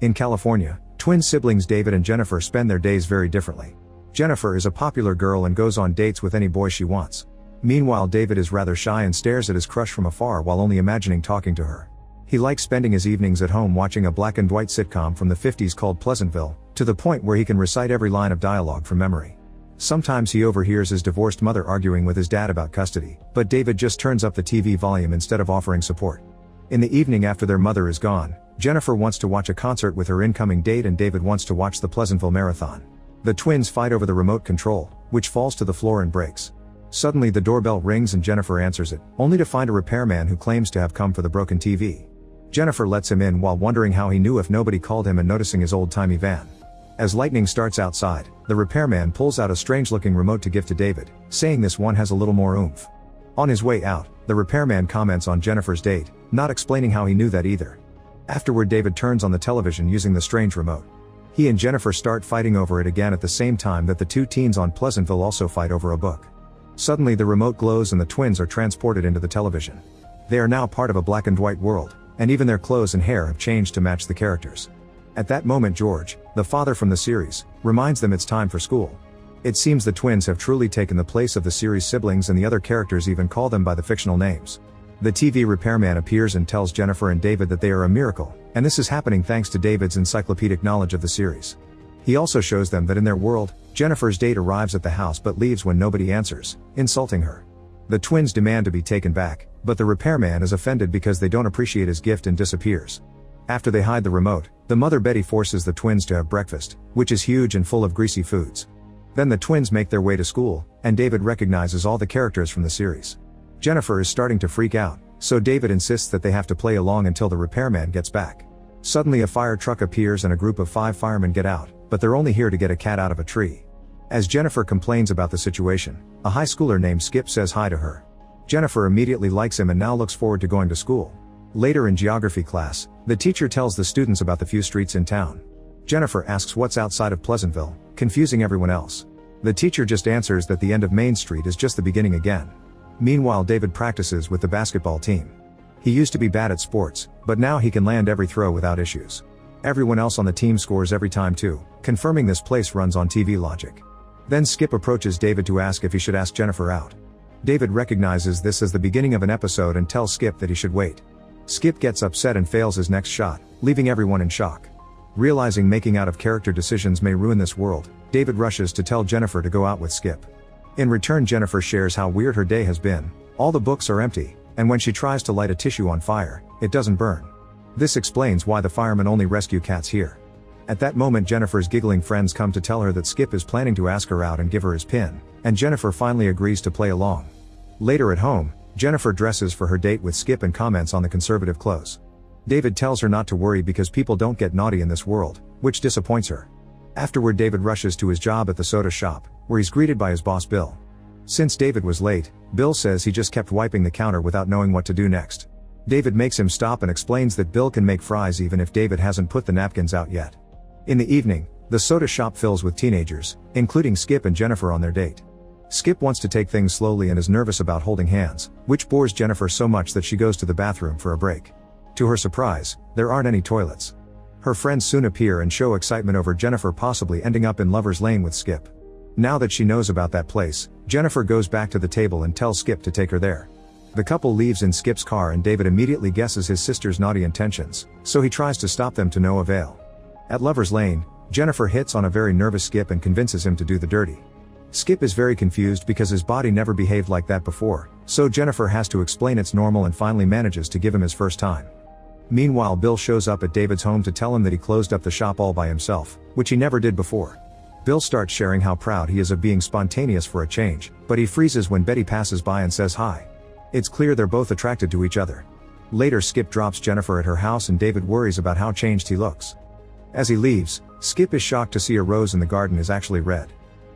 In California, twin siblings David and Jennifer spend their days very differently. Jennifer is a popular girl and goes on dates with any boy she wants. Meanwhile, David is rather shy and stares at his crush from afar while only imagining talking to her. He likes spending his evenings at home watching a black and white sitcom from the 50s called Pleasantville, to the point where he can recite every line of dialogue from memory. Sometimes he overhears his divorced mother arguing with his dad about custody, but David just turns up the TV volume instead of offering support. In the evening after their mother is gone, Jennifer wants to watch a concert with her incoming date and David wants to watch the Pleasantville Marathon. The twins fight over the remote control, which falls to the floor and breaks. Suddenly the doorbell rings and Jennifer answers it, only to find a repairman who claims to have come for the broken TV. Jennifer lets him in while wondering how he knew if nobody called him and noticing his old-timey van. As lightning starts outside, the repairman pulls out a strange-looking remote to give to David, saying this one has a little more oomph. On his way out, the repairman comments on Jennifer's date, not explaining how he knew that either. Afterward, David turns on the television using the strange remote. He and Jennifer start fighting over it again at the same time that the two teens on Pleasantville also fight over a book. Suddenly the remote glows and the twins are transported into the television. They are now part of a black and white world, and even their clothes and hair have changed to match the characters. At that moment George, the father from the series, reminds them it's time for school. It seems the twins have truly taken the place of the series siblings and the other characters even call them by the fictional names. The TV repairman appears and tells Jennifer and David that they are a miracle, and this is happening thanks to David's encyclopedic knowledge of the series. He also shows them that in their world, Jennifer's date arrives at the house but leaves when nobody answers, insulting her. The twins demand to be taken back, but the repairman is offended because they don't appreciate his gift and disappears. After they hide the remote, the mother Betty forces the twins to have breakfast, which is huge and full of greasy foods. Then the twins make their way to school, and David recognizes all the characters from the series. Jennifer is starting to freak out, so David insists that they have to play along until the repairman gets back. Suddenly a fire truck appears and a group of 5 firemen get out, but they're only here to get a cat out of a tree. As Jennifer complains about the situation, a high schooler named Skip says hi to her. Jennifer immediately likes him and now looks forward to going to school. Later in geography class, the teacher tells the students about the few streets in town. Jennifer asks what's outside of Pleasantville, confusing everyone else. The teacher just answers that the end of Main Street is just the beginning again. Meanwhile, David practices with the basketball team. He used to be bad at sports, but now he can land every throw without issues. Everyone else on the team scores every time too, confirming this place runs on TV logic. Then Skip approaches David to ask if he should ask Jennifer out. David recognizes this as the beginning of an episode and tells Skip that he should wait. Skip gets upset and fails his next shot, leaving everyone in shock. Realizing making out of character decisions may ruin this world, David rushes to tell Jennifer to go out with Skip. In return, Jennifer shares how weird her day has been. All the books are empty, and when she tries to light a tissue on fire, it doesn't burn. This explains why the firemen only rescue cats here. At that moment, Jennifer's giggling friends come to tell her that Skip is planning to ask her out and give her his pin, and Jennifer finally agrees to play along. Later at home, Jennifer dresses for her date with Skip and comments on the conservative clothes. David tells her not to worry because people don't get naughty in this world, which disappoints her. Afterward, David rushes to his job at the soda shop, where he's greeted by his boss Bill. Since David was late, Bill says he just kept wiping the counter without knowing what to do next. David makes him stop and explains that Bill can make fries even if David hasn't put the napkins out yet. In the evening, the soda shop fills with teenagers, including Skip and Jennifer on their date. Skip wants to take things slowly and is nervous about holding hands, which bores Jennifer so much that she goes to the bathroom for a break. To her surprise, there aren't any toilets. Her friends soon appear and show excitement over Jennifer possibly ending up in Lover's Lane with Skip. Now that she knows about that place, Jennifer goes back to the table and tells Skip to take her there. The couple leaves in Skip's car and David immediately guesses his sister's naughty intentions, so he tries to stop them to no avail. At Lover's Lane, Jennifer hits on a very nervous Skip and convinces him to do the dirty. Skip is very confused because his body never behaved like that before, so Jennifer has to explain it's normal and finally manages to give him his first time. Meanwhile, Bill shows up at David's home to tell him that he closed up the shop all by himself, which he never did before. Bill starts sharing how proud he is of being spontaneous for a change, but he freezes when Betty passes by and says hi. It's clear they're both attracted to each other. Later, Skip drops Jennifer at her house and David worries about how changed he looks. As he leaves, Skip is shocked to see a rose in the garden is actually red.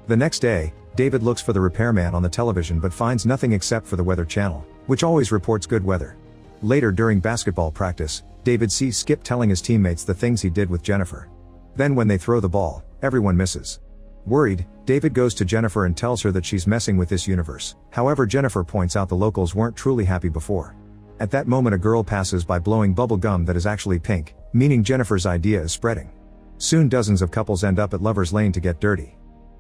The next day, David looks for the repairman on the television but finds nothing except for the Weather Channel, which always reports good weather. Later, during basketball practice, David sees Skip telling his teammates the things he did with Jennifer. Then when they throw the ball, everyone misses. Worried, David goes to Jennifer and tells her that she's messing with this universe. However, Jennifer points out the locals weren't truly happy before. At that moment a girl passes by blowing bubble gum that is actually pink, meaning Jennifer's idea is spreading. Soon dozens of couples end up at Lover's Lane to get dirty.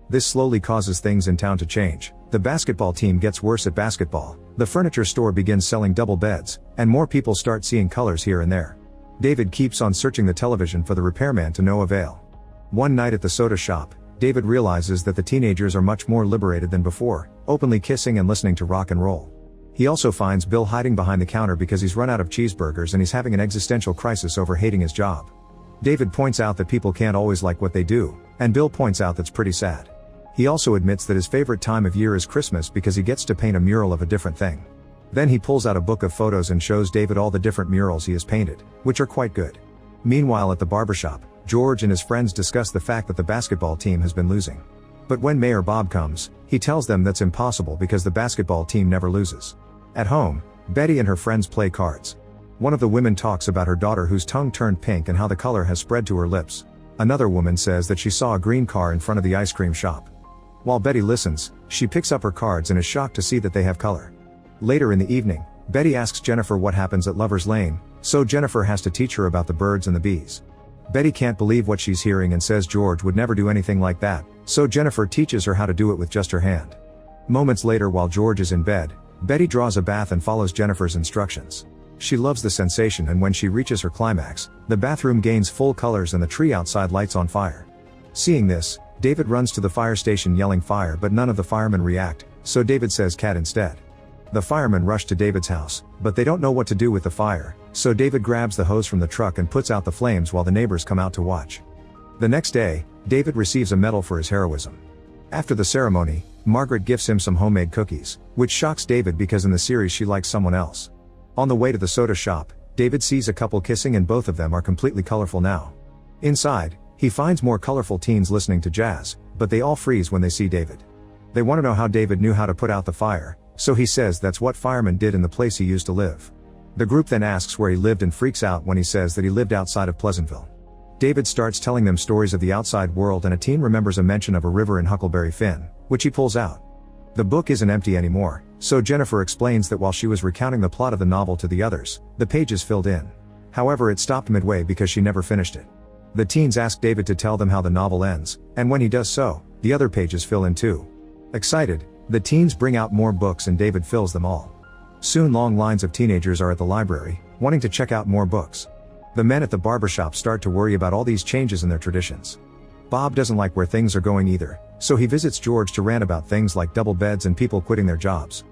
This slowly causes things in town to change. The basketball team gets worse at basketball, the furniture store begins selling double beds, and more people start seeing colors here and there. David keeps on searching the television for the repairman to no avail. One night at the soda shop, David realizes that the teenagers are much more liberated than before, openly kissing and listening to rock and roll. He also finds Bill hiding behind the counter because he's run out of cheeseburgers and he's having an existential crisis over hating his job. David points out that people can't always like what they do, and Bill points out that's pretty sad. He also admits that his favorite time of year is Christmas because he gets to paint a mural of a different thing. Then he pulls out a book of photos and shows David all the different murals he has painted, which are quite good. Meanwhile at the barbershop, George and his friends discuss the fact that the basketball team has been losing. But when Mayor Bob comes, he tells them that's impossible because the basketball team never loses. At home, Betty and her friends play cards. One of the women talks about her daughter whose tongue turned pink and how the color has spread to her lips. Another woman says that she saw a green car in front of the ice cream shop. While Betty listens, she picks up her cards and is shocked to see that they have color. Later in the evening, Betty asks Jennifer what happens at Lover's Lane, so Jennifer has to teach her about the birds and the bees. Betty can't believe what she's hearing and says George would never do anything like that, so Jennifer teaches her how to do it with just her hand. Moments later while George is in bed, Betty draws a bath and follows Jennifer's instructions. She loves the sensation and when she reaches her climax, the bathroom gains full colors and the tree outside lights on fire. Seeing this, David runs to the fire station yelling fire but none of the firemen react, so David says cat instead. The firemen rush to David's house, but they don't know what to do with the fire, so David grabs the hose from the truck and puts out the flames while the neighbors come out to watch. The next day, David receives a medal for his heroism. After the ceremony, Margaret gifts him some homemade cookies, which shocks David because in the series she likes someone else. On the way to the soda shop, David sees a couple kissing and both of them are completely colorful now. Inside, he finds more colorful teens listening to jazz, but they all freeze when they see David. They want to know how David knew how to put out the fire, so he says that's what firemen did in the place he used to live. The group then asks where he lived and freaks out when he says that he lived outside of Pleasantville. David starts telling them stories of the outside world and a teen remembers a mention of a river in Huckleberry Finn, which he pulls out. The book isn't empty anymore, so Jennifer explains that while she was recounting the plot of the novel to the others, the pages filled in. However, it stopped midway because she never finished it. The teens ask David to tell them how the novel ends, and when he does so, the other pages fill in too. Excited, the teens bring out more books and David fills them all. Soon long lines of teenagers are at the library, wanting to check out more books. The men at the barbershop start to worry about all these changes in their traditions. Bob doesn't like where things are going either, so he visits George to rant about things like double beds and people quitting their jobs.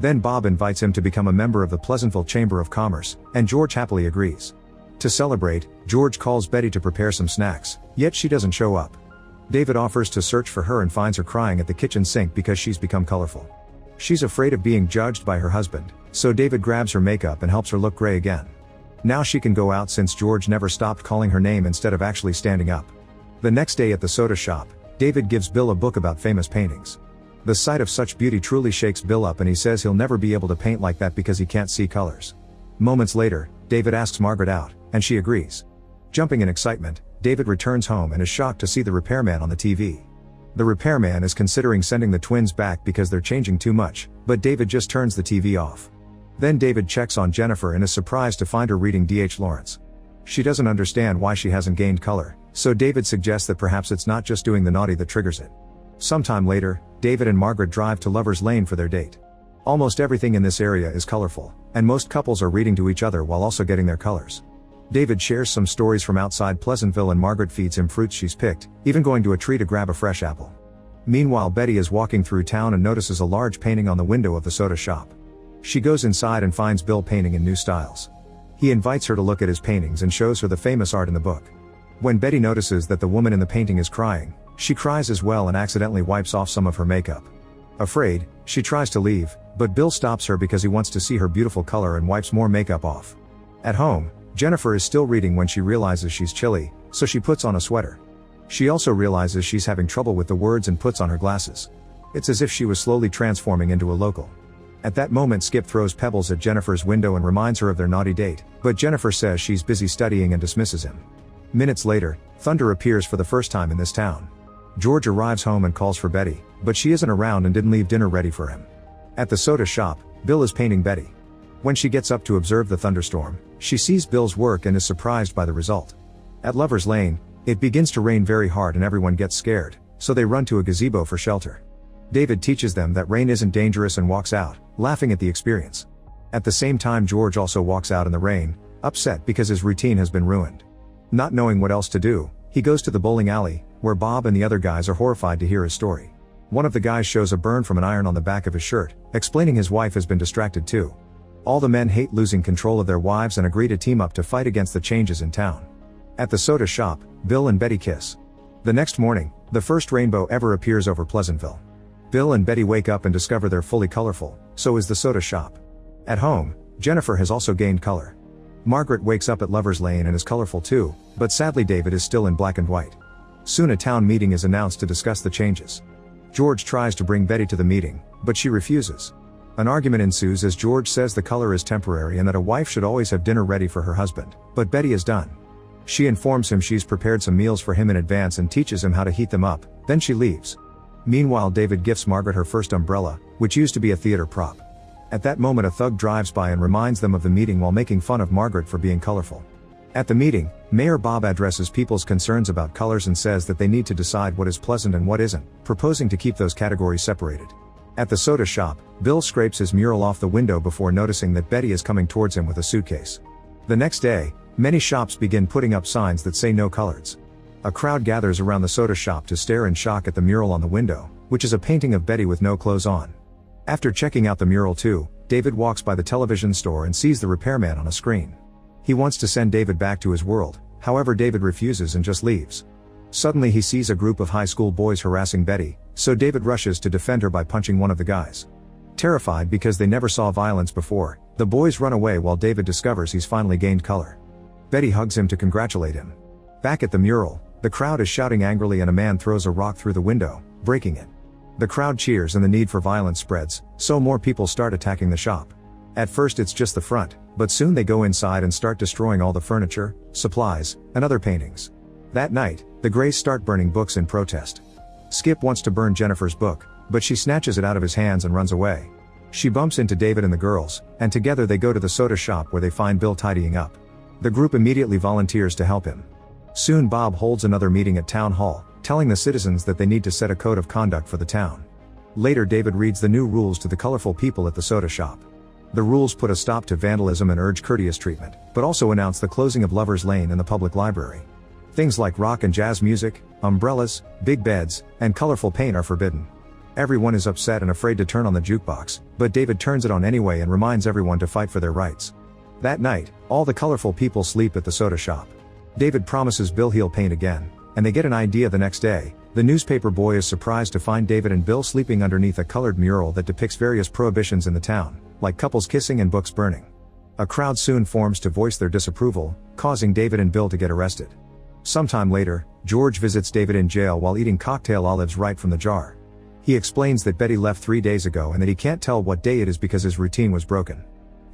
Then Bob invites him to become a member of the Pleasantville Chamber of Commerce, and George happily agrees. To celebrate, George calls Betty to prepare some snacks, yet she doesn't show up. David offers to search for her and finds her crying at the kitchen sink because she's become colorful. She's afraid of being judged by her husband, so David grabs her makeup and helps her look gray again. Now she can go out since George never stopped calling her name instead of actually standing up. The next day at the soda shop, David gives Bill a book about famous paintings. The sight of such beauty truly shakes Bill up and he says he'll never be able to paint like that because he can't see colors. Moments later, David asks Margaret out, and she agrees. Jumping in excitement, David returns home and is shocked to see the repairman on the TV. The repairman is considering sending the twins back because they're changing too much, but David just turns the TV off. Then David checks on Jennifer and is surprised to find her reading D.H. Lawrence. She doesn't understand why she hasn't gained color, so David suggests that perhaps it's not just doing the naughty that triggers it. Sometime later, David and Margaret drive to Lover's Lane for their date. Almost everything in this area is colorful, and most couples are reading to each other while also getting their colors. David shares some stories from outside Pleasantville and Margaret feeds him fruits she's picked, even going to a tree to grab a fresh apple. Meanwhile, Betty is walking through town and notices a large painting on the window of the soda shop. She goes inside and finds Bill painting in new styles. He invites her to look at his paintings and shows her the famous art in the book. When Betty notices that the woman in the painting is crying, she cries as well and accidentally wipes off some of her makeup. Afraid, she tries to leave, but Bill stops her because he wants to see her beautiful color and wipes more makeup off. At home, Jennifer is still reading when she realizes she's chilly, so she puts on a sweater. She also realizes she's having trouble with the words and puts on her glasses. It's as if she was slowly transforming into a local. At that moment, Skip throws pebbles at Jennifer's window and reminds her of their naughty date, but Jennifer says she's busy studying and dismisses him. Minutes later, Thunder appears for the first time in this town. George arrives home and calls for Betty, but she isn't around and didn't leave dinner ready for him. At the soda shop, Bill is painting Betty. When she gets up to observe the thunderstorm, she sees Bill's work and is surprised by the result. At Lover's Lane, it begins to rain very hard and everyone gets scared, so they run to a gazebo for shelter. David teaches them that rain isn't dangerous and walks out, laughing at the experience. At the same time, George also walks out in the rain, upset because his routine has been ruined. Not knowing what else to do, he goes to the bowling alley, where Bob and the other guys are horrified to hear his story. One of the guys shows a burn from an iron on the back of his shirt, explaining his wife has been distracted too. All the men hate losing control of their wives and agree to team up to fight against the changes in town. At the soda shop, Bill and Betty kiss. The next morning, the first rainbow ever appears over Pleasantville. Bill and Betty wake up and discover they're fully colorful, so is the soda shop. At home, Jennifer has also gained color. Margaret wakes up at Lover's Lane and is colorful too, but sadly David is still in black and white. Soon a town meeting is announced to discuss the changes. George tries to bring Betty to the meeting, but she refuses. An argument ensues as George says the color is temporary and that a wife should always have dinner ready for her husband, but Betty is done. She informs him she's prepared some meals for him in advance and teaches him how to heat them up, then she leaves. Meanwhile, David gifts Margaret her first umbrella, which used to be a theater prop. At that moment, a thug drives by and reminds them of the meeting while making fun of Margaret for being colorful. At the meeting, Mayor Bob addresses people's concerns about colors and says that they need to decide what is pleasant and what isn't, proposing to keep those categories separated. At the soda shop, Bill scrapes his mural off the window before noticing that Betty is coming towards him with a suitcase. The next day, many shops begin putting up signs that say no colors. A crowd gathers around the soda shop to stare in shock at the mural on the window, which is a painting of Betty with no clothes on. After checking out the mural too, David walks by the television store and sees the repairman on a screen. He wants to send David back to his world, however David refuses and just leaves. Suddenly he sees a group of high school boys harassing Betty, so David rushes to defend her by punching one of the guys. Terrified because they never saw violence before, the boys run away while David discovers he's finally gained color. Betty hugs him to congratulate him. Back at the mural, the crowd is shouting angrily and a man throws a rock through the window, breaking it. The crowd cheers and the need for violence spreads, so more people start attacking the shop. At first it's just the front, but soon they go inside and start destroying all the furniture, supplies, and other paintings. That night, the Grays start burning books in protest. Skip wants to burn Jennifer's book, but she snatches it out of his hands and runs away. She bumps into David and the girls, and together they go to the soda shop where they find Bill tidying up. The group immediately volunteers to help him. Soon Bob holds another meeting at Town Hall, telling the citizens that they need to set a code of conduct for the town. Later David reads the new rules to the colorful people at the soda shop. The rules put a stop to vandalism and urge courteous treatment, but also announce the closing of Lover's Lane and the public library. Things like rock and jazz music, umbrellas, big beds, and colorful paint are forbidden. Everyone is upset and afraid to turn on the jukebox, but David turns it on anyway and reminds everyone to fight for their rights. That night, all the colorful people sleep at the soda shop. David promises Bill he'll paint again, and they get an idea the next day. The newspaper boy is surprised to find David and Bill sleeping underneath a colored mural that depicts various prohibitions in the town, like couples kissing and books burning. A crowd soon forms to voice their disapproval, causing David and Bill to get arrested. Sometime later, George visits David in jail while eating cocktail olives right from the jar. He explains that Betty left 3 days ago and that he can't tell what day it is because his routine was broken.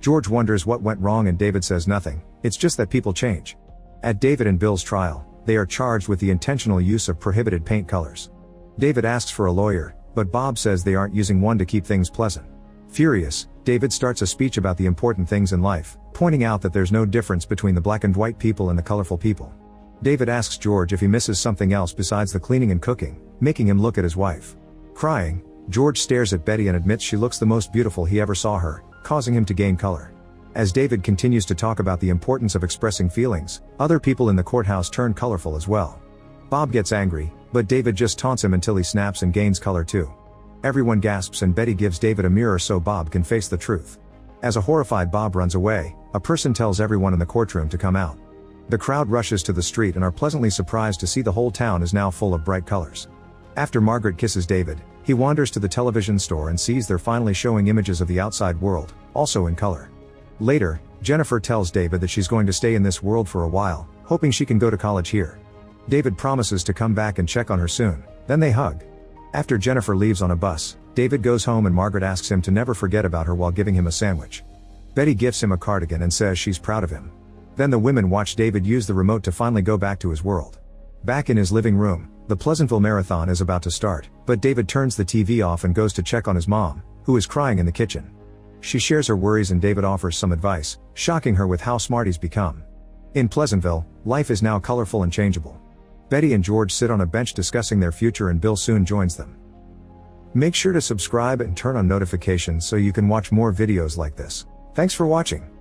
George wonders what went wrong and David says nothing, it's just that people change. At David and Bill's trial, they are charged with the intentional use of prohibited paint colors. David asks for a lawyer, but Bob says they aren't using one to keep things pleasant. Furious, David starts a speech about the important things in life, pointing out that there's no difference between the black and white people and the colorful people. David asks George if he misses something else besides the cleaning and cooking, making him look at his wife. Crying, George stares at Betty and admits she looks the most beautiful he ever saw her, causing him to gain color. As David continues to talk about the importance of expressing feelings, other people in the courthouse turn colorful as well. Bob gets angry, but David just taunts him until he snaps and gains color too. Everyone gasps and Betty gives David a mirror so Bob can face the truth. As a horrified Bob runs away, a person tells everyone in the courtroom to come out. The crowd rushes to the street and are pleasantly surprised to see the whole town is now full of bright colors. After Margaret kisses David, he wanders to the television store and sees they're finally showing images of the outside world, also in color. Later, Jennifer tells David that she's going to stay in this world for a while, hoping she can go to college here. David promises to come back and check on her soon, then they hug. After Jennifer leaves on a bus, David goes home and Margaret asks him to never forget about her while giving him a sandwich. Betty gifts him a cardigan and says she's proud of him. Then the women watch David use the remote to finally go back to his world. Back in his living room, the Pleasantville Marathon is about to start, but David turns the TV off and goes to check on his mom, who is crying in the kitchen. She shares her worries and David offers some advice, shocking her with how smart he's become. In Pleasantville, life is now colorful and changeable. Betty and George sit on a bench discussing their future and Bill soon joins them. Make sure to subscribe and turn on notifications so you can watch more videos like this. Thanks for watching.